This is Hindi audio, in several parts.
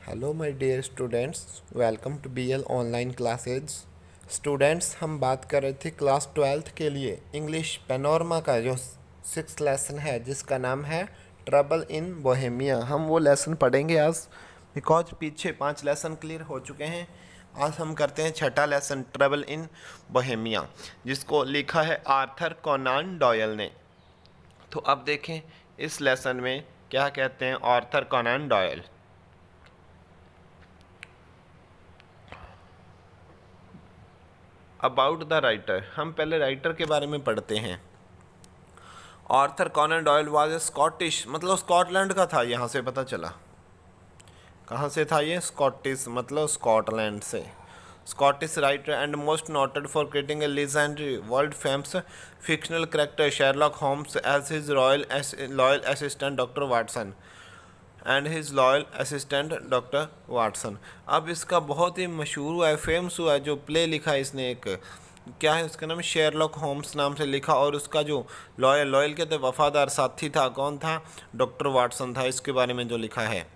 Hello my dear students, welcome to BL online classes. Students, हम बात कर रहे थे क्लास 12th के लिए इंग्लिश पैनोरमा का जो 6th लेसन है जिसका नाम है ट्रबल इन बोहेमिया। हम वो लेसन पढ़ेंगे आज, बिकॉज पीछे 5 लेसन क्लियर हो चुके हैं। आज हम करते हैं छठा लेसन ट्रबल इन बोहेमिया, जिसको लिखा है आर्थर कोनान डॉयल ने। तो अब देखें इस लेसन में क्या कहते हैं Arthur Conan Doyle. About the writer, हम पहले राइटर के बारे में पढ़ते हैं। Arthur Conan Doyle was a Scottish, मतलब स्कॉटलैंड का था, यहाँ से पता चला। कहाँ से था ये? स्कॉटिश, मतलब स्कॉटलैंड से। Scottish writer and most noted for creating a legendary world famous fictional character Sherlock Holmes as his loyal assistant doctor Watson and his loyal assistant doctor Watson. अब इसका बहुत ही मशहूर हुआ है, फेमस हुआ है, जो प्ले लिखा है इसने, एक क्या है उसका नाम, शेरलॉक होम्स नाम से लिखा, और उसका जो लॉयल कहते वफादार साथी था, कौन था? डॉक्टर वाटसन था। इसके बारे में जो लिखा है,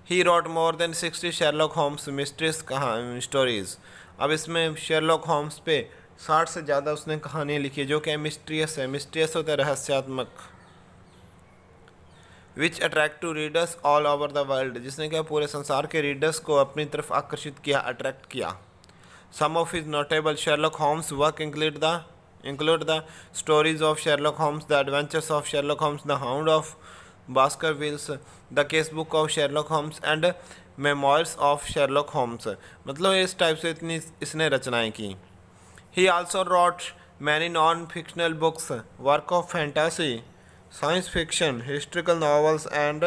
he wrote more than 60 Sherlock Holmes mysteries कहाँ स्टोरीज। अब इसमें शेरलॉक होम्स पे 60 से ज़्यादा उसने कहानियाँ लिखी है जो कि मिस्ट्रियस है। मिस्ट्रियस होता है रहस्यात्मक। Which attract to readers all over the world, जिसने क्या पूरे संसार के रीडर्स को अपनी तरफ आकर्षित किया, अट्रैक्ट किया। Some of his notable Sherlock Holmes work include the stories of Sherlock Holmes, the adventures of Sherlock Holmes, the Hound of Baskervilles, the case book of Sherlock Holmes and memoirs of Sherlock Holmes। मतलब इस टाइप से इतनी इसने रचनाएं की। He also wrote many non-fictional books, work of fantasy, science fiction, historical novels and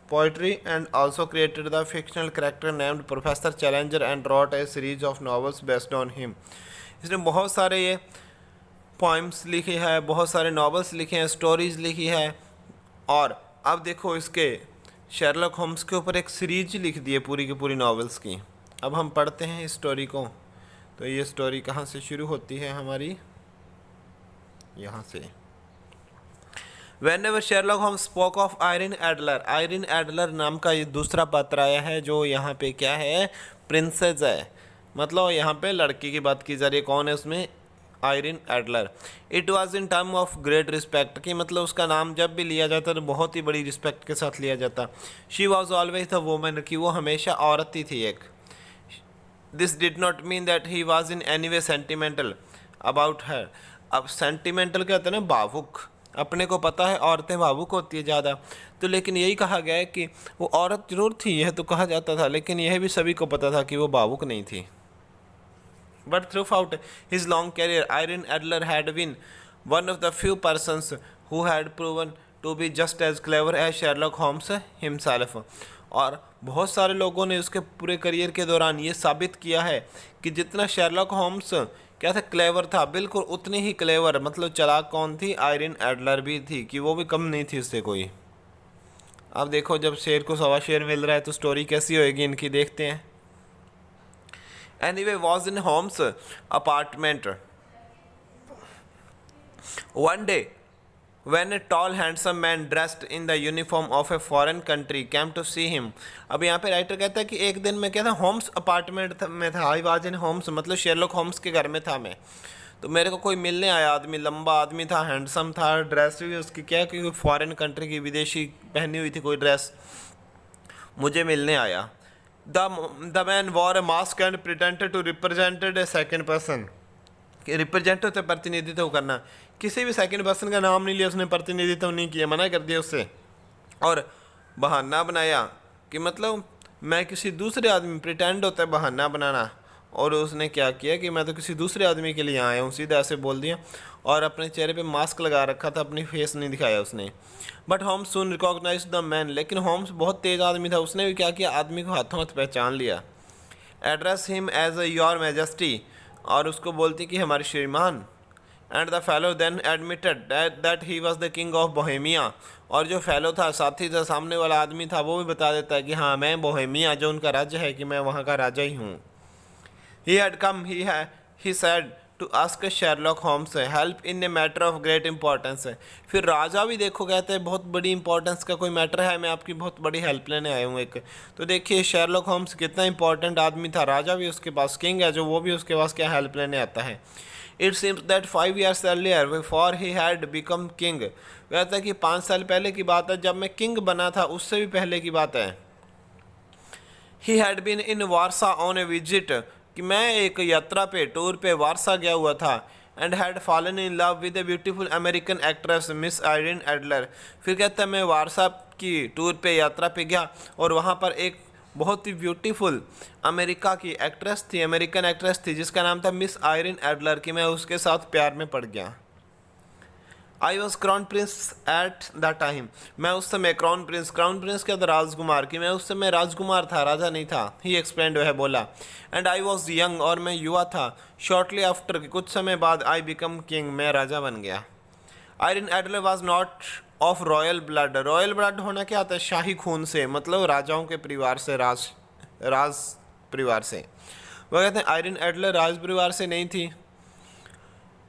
poetry, and also created the fictional character named Professor Challenger and wrote a series of novels based on him। इसने बहुत सारे ये पोइम्स लिखे हैं, बहुत सारे नॉवेल्स लिखे हैं, स्टोरीज लिखी है, और अब देखो इसके शेरलॉक होम्स के ऊपर एक सीरीज लिख दी है पूरी की पूरी नॉवेल्स की। अब हम पढ़ते हैं इस स्टोरी को। तो ये स्टोरी कहाँ से शुरू होती है हमारी? यहाँ से। Whenever Sherlock Holmes spoke of Irene Adler, Irene Adler नाम का ये दूसरा पात्र आया है जो यहाँ पे क्या है? प्रिंसेस है, मतलब यहाँ पे लड़की की बात की जा रही है। कौन है उसमें? Irene Adler. It was in term of great respect, कि मतलब उसका नाम जब भी लिया जाता तो बहुत ही बड़ी रिस्पेक्ट के साथ लिया जाता। She was always the woman, कि वो हमेशा औरत ही थी एक। This did not mean that he was in any way sentimental about her. अब सेंटिमेंटल कहते हैं ना, भावुक। अपने को पता है औरतें भावुक होती है ज़्यादा, तो लेकिन यही कहा गया है कि वो औरत जरूर थी, यह तो कहा जाता था, लेकिन यह भी सभी को पता था कि वो भावुक नहीं थी। But throughout his long career Irene Adler had been one of the few persons who had proven to be just as clever as Sherlock Holmes himself. और बहुत सारे लोगों ने उसके पूरे करियर के दौरान ये साबित किया है कि जितना शेरलॉक होम्स क्या था, क्लेवर था, बिल्कुल उतनी ही क्लेवर, मतलब चालाक कौन थी? आयरिन एडलर भी थी, कि वो भी कम नहीं थी उससे कोई। अब देखो जब शेर को सवा शेर मिल रहा है तो स्टोरी कैसी होएगी इनकी, देखते हैं। Anyway, was in Holmes' apartment one day when a tall handsome man dressed in the uniform of a foreign country came to see him। अब यहाँ पे राइटर कहता है कि एक दिन में क्या था, होम्स अपार्टमेंट में था। आई वाज इन होम्स, मतलब शेरलॉक होम्स के घर में था मैं, तो मेरे को कोई मिलने आया आदमी, लंबा आदमी था, हैंडसम था, ड्रेस भी उसकी क्या कि फॉरेन कंट्री की विदेशी पहनी हुई थी कोई ड्रेस, मुझे मिलने आया। The man wore a mask and pretended to represent a second person। Represent होते प्रतिनिधित्व करना, किसी भी सेकंड पर्सन का नाम नहीं लिया उसने, प्रतिनिधित्व नहीं किया, मना कर दिया उससे, और बहाना बनाया कि मतलब मैं किसी दूसरे आदमी, प्रिटेंड होता है बहाना बनाना, और उसने क्या किया कि मैं तो किसी दूसरे आदमी के लिए आया हूँ, सीधा ऐसे बोल दिया, और अपने चेहरे पे मास्क लगा रखा था, अपनी फेस नहीं दिखाया उसने। But Holmes soon recognize the man, लेकिन होम्स बहुत तेज आदमी था, उसने भी क्या किया, आदमी को हाथों हाथ पहचान लिया। Address him as your majesty, और उसको बोलती कि हमारे श्रीमान। And the fellow then admitted that he was the king of Bohemia, और जो फेलो था, साथी था, सामने वाला आदमी था, वो भी बता देता है कि हाँ मैं बोहेमिया, जो उनका राज्य है, कि मैं वहाँ का राजा ही हूँ। He had come, he said, to ask Sherlock Holmes help in a matter of great importance है। फिर राजा भी देखो कहते हैं बहुत बड़ी इंपॉर्टेंस का कोई मैटर है, मैं आपकी बहुत बड़ी हेल्प लेने आया हूँ एक। तो देखिए शेरलॉक होम्स कितना इंपॉर्टेंट आदमी था, राजा भी उसके पास, किंग है जो, वो भी उसके पास क्या हेल्प लेने आता है। It seems that 5 years earlier before he had become king, कहता है कि 5 साल पहले की बात है जब मैं किंग बना था, उससे भी पहले की बात है। He had been in Warsaw on a visit, कि मैं एक यात्रा पे टूर पे वारसा गया हुआ था। And had fallen in love with a beautiful American actress miss Irene Adler. फिर कहता है मैं वारसा की टूर पे यात्रा पे गया और वहाँ पर एक बहुत ही ब्यूटीफुल अमेरिका की एक्ट्रेस थी, अमेरिकन एक्ट्रेस थी जिसका नाम था मिस आयरिन एडलर, कि मैं उसके साथ प्यार में पड़ गया। I was crown Prince at the time, मैं उस समय क्राउन प्रिंस क्या था, राजकुमार, कि मैं उस समय राजकुमार था, राजा नहीं था। ही एक्सप्लेंड वह बोला। एंड आई वॉज यंग, और मैं युवा था। शॉर्टली आफ्टर, कुछ समय बाद, आई बिकम किंग, मैं राजा बन गया। Irene Adler was not of royal blood, royal blood होना क्या आता है, शाही खून से, मतलब राजाओं के परिवार से, राज परिवार से। वो कहते हैं आयरिन एडलर राज परिवार से नहीं थी,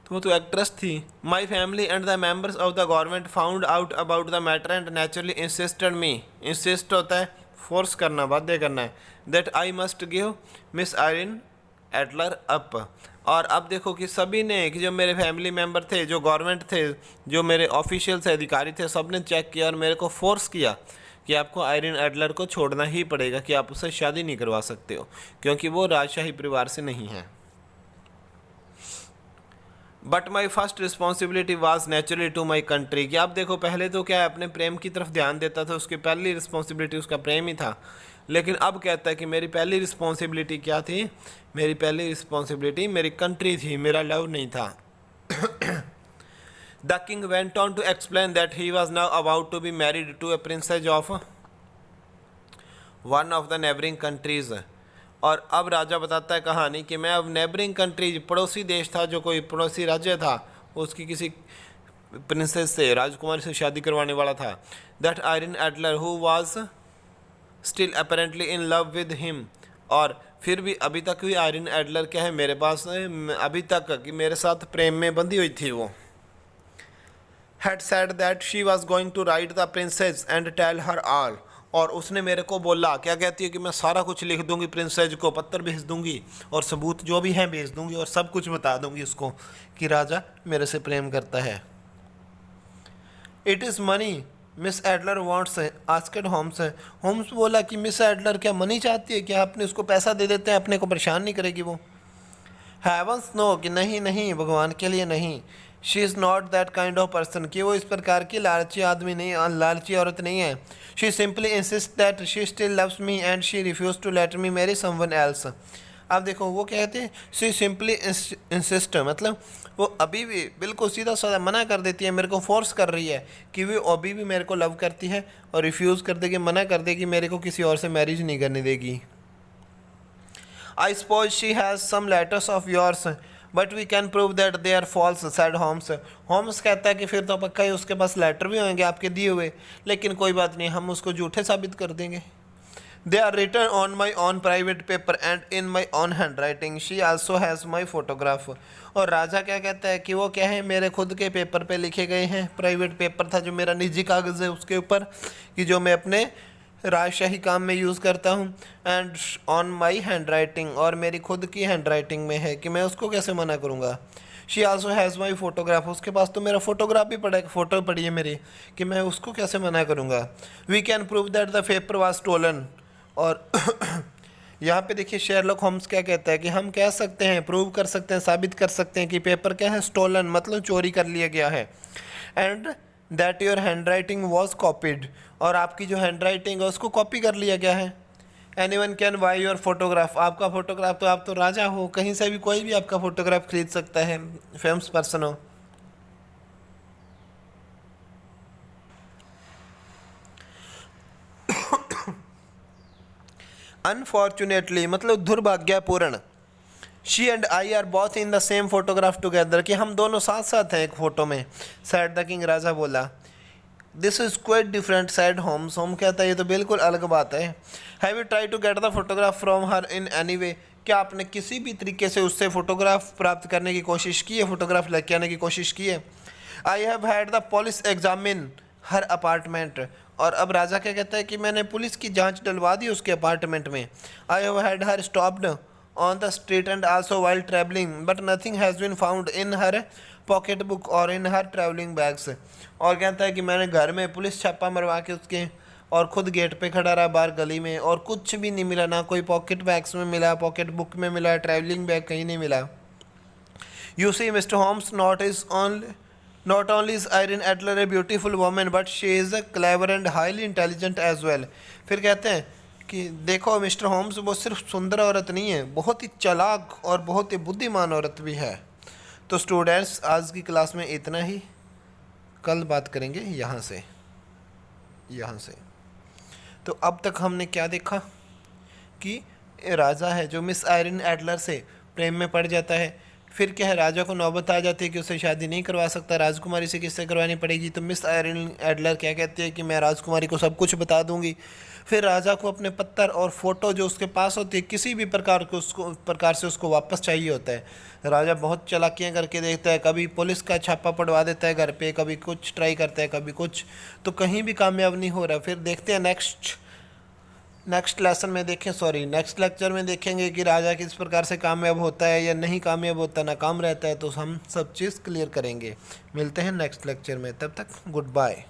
वो तो एक्ट्रेस थी। My family and the members of the government found out about the matter and naturally insisted me, insist होता है फोर्स करना, बाध्य करना है, that I must give miss Irene Adler up. और अब देखो कि सभी ने, कि जो मेरे फैमिली मेम्बर थे, जो गवर्नमेंट थे, जो मेरे ऑफिशियल थे, अधिकारी थे, सब ने चेक किया और मेरे को फोर्स किया कि आपको आयरिन एडलर को छोड़ना ही पड़ेगा, कि आप उससे शादी नहीं करवा सकते हो क्योंकि वो राजशाही परिवार से नहीं है। But my first responsibility was naturally to my country, कि आप देखो पहले तो क्या है अपने प्रेम की तरफ ध्यान देता था, उसकी पहली रिस्पॉन्सिबिलिटी उसका प्रेम ही था। लेकिन अब कहता है कि मेरी पहली रिस्पॉन्सिबिलिटी क्या थी, मेरी पहली रिस्पॉन्सिबिलिटी मेरी कंट्री थी, मेरा लव नहीं था। The king went on to explain that he was now about to be married to a princess of one of the neighbouring countries. और अब राजा बताता है कहानी कि मैं अब नेबरिंग कंट्रीज, पड़ोसी देश था, जो कोई पड़ोसी राज्य था, उसकी किसी प्रिंसेस से, राजकुमारी से शादी करवाने वाला था। That Irene Adler who was still apparently in love with him, और फिर भी अभी तक भी आयरिन एडलर क्या है मेरे पास, अभी तक कि मेरे साथ प्रेम में बंधी हुई थी। वो had said that she was going to write the princess and tell her all, और उसने मेरे को बोला, क्या कहती है, कि मैं सारा कुछ लिख दूंगी, प्रिंसेस को पत्र भेज दूंगी और सबूत जो भी हैं भेज दूंगी और सब कुछ बता दूंगी उसको कि राजा मेरे से प्रेम करता है। It is money miss Adler wants asked Holmes, Holmes बोला कि मिस एडलर क्या मनी चाहती है, क्या आपने उसको पैसा दे देते हैं, अपने को परेशान नहीं करेगी वो। हेवंस नो, कि नहीं नहीं, भगवान के लिए नहीं। She is not that kind of person, कि वो इस प्रकार की लालची आदमी नहीं, लालची औरत नहीं है। She simply insist that she still loves me and she refuse to let me marry someone else. अब देखो वो कहते हैं शी सिंपली इंसिस्ट, मतलब वो अभी भी बिल्कुल सीधा साधा मना कर देती है, मेरे को फोर्स कर रही है कि वो अभी भी मेरे को लव करती है, और रिफ्यूज़ कर देगी, मना कर देगी, मेरे को किसी और से मैरिज नहीं करने देगी। I suppose she has some letters of yours, but we can prove that they are false, said Holmes. Holmes कहता है कि फिर तो पक्का ही उसके पास लेटर भी होंगे आपके दिए हुए, लेकिन कोई बात नहीं, हम उसको झूठे साबित कर देंगे। They are written on my own private paper and in my own handwriting. She also has my photograph. और राजा क्या कहता है कि वो क्या है, मेरे खुद के पेपर पे लिखे गए हैं, प्राइवेट पेपर था जो मेरा निजी कागज़ है उसके ऊपर, कि जो मैं अपने राजशाही काम में यूज़ करता हूँ। And on my hand writing, और मेरी खुद की हैंड राइटिंग में है, कि मैं उसको कैसे मना करूँगा। She also has my photograph, उसके पास तो मेरा फोटोग्राफ भी पड़ा है, फ़ोटो पड़ी है मेरी, कि मैं उसको कैसे मना करूँगा। We can prove that the paper was stolen, और यहाँ पे देखिए शेरलॉक होम्स क्या कहता है कि हम कह सकते हैं, प्रूव कर सकते हैं, साबित कर सकते हैं कि पेपर क्या है, स्टोलन, मतलब चोरी कर लिया गया है। And that your hand writing was copied, और आपकी जो हैंड राइटिंग है उसको कॉपी कर लिया गया है। Any one can buy your photograph, आपका फोटोग्राफ, तो आप तो राजा हो, कहीं से भी कोई भी आपका फोटोग्राफ खरीद सकता है, फेमस पर्सन हो। अनफॉर्चुनेटली, मतलब दुर्भाग्यपूर्ण, she and I R both in the same photograph together, कि हम दोनों साथ साथ हैं एक फ़ोटो में। सैड द किंग, राजा बोला। This is quite different, said Holmes, होम कहता है ये तो बिल्कुल अलग बात है। Have you try to get the photograph from her in any way, क्या आपने किसी भी तरीके से उससे फ़ोटोग्राफ प्राप्त करने की कोशिश की है, फ़ोटोग्राफ लेके आने की कोशिश की है? आई have had the police examine her apartment. और अब राजा क्या कहता है कि मैंने पुलिस की जांच डलवा दी उसके अपार्टमेंट में। I have had her stopped on the street and also while travelling but nothing has been found in her pocket book और इन हर ट्रैवलिंग बैग्स। और कहता है कि मैंने घर में पुलिस छापा मरवा के उसके और ख़ुद गेट पे खड़ा रहा बाहर गली में, और कुछ भी नहीं मिला, ना कोई पॉकेट बैग्स में मिला, पॉकेट बुक में मिला, ट्रैवलिंग बैग कहीं नहीं मिला। You see, Mr. Holmes, not only is Irene Adler a beautiful woman, but she is a clever and highly intelligent as well. फिर कहते हैं कि देखो मिस्टर होम्स, वो सिर्फ सुंदर औरत नहीं है, बहुत ही चालाक और बहुत ही बुद्धिमान औरत भी है। तो स्टूडेंट्स, आज की क्लास में इतना ही। कल बात करेंगे यहाँ से। तो अब तक हमने क्या देखा कि राजा है जो मिस आयरिन एडलर से प्रेम में पड़ जाता है। फिर क्या है, राजा को नौबत आ जाती है कि उसे शादी नहीं करवा सकता, राजकुमारी से किससे करवानी पड़ेगी। तो मिस आयरिन एडलर क्या कहती है कि मैं राजकुमारी को सब कुछ बता दूंगी। फिर राजा को अपने पत्थर और फ़ोटो जो उसके पास होती है किसी भी प्रकार से उसको वापस चाहिए होता है। राजा बहुत चालाकियाँ करके देखता है, कभी पुलिस का छापा पड़वा देता है घर पे, कभी कुछ ट्राई करता है, कभी कुछ, तो कहीं भी कामयाब नहीं हो रहा। फिर देखते हैं नेक्स्ट लेक्चर में देखेंगे कि राजा किस प्रकार से कामयाब होता है या नहीं कामयाब होता, नाकाम रहता है। तो हम सब चीज़ क्लियर करेंगे। मिलते हैं नेक्स्ट लेक्चर में, तब तक गुड बाय।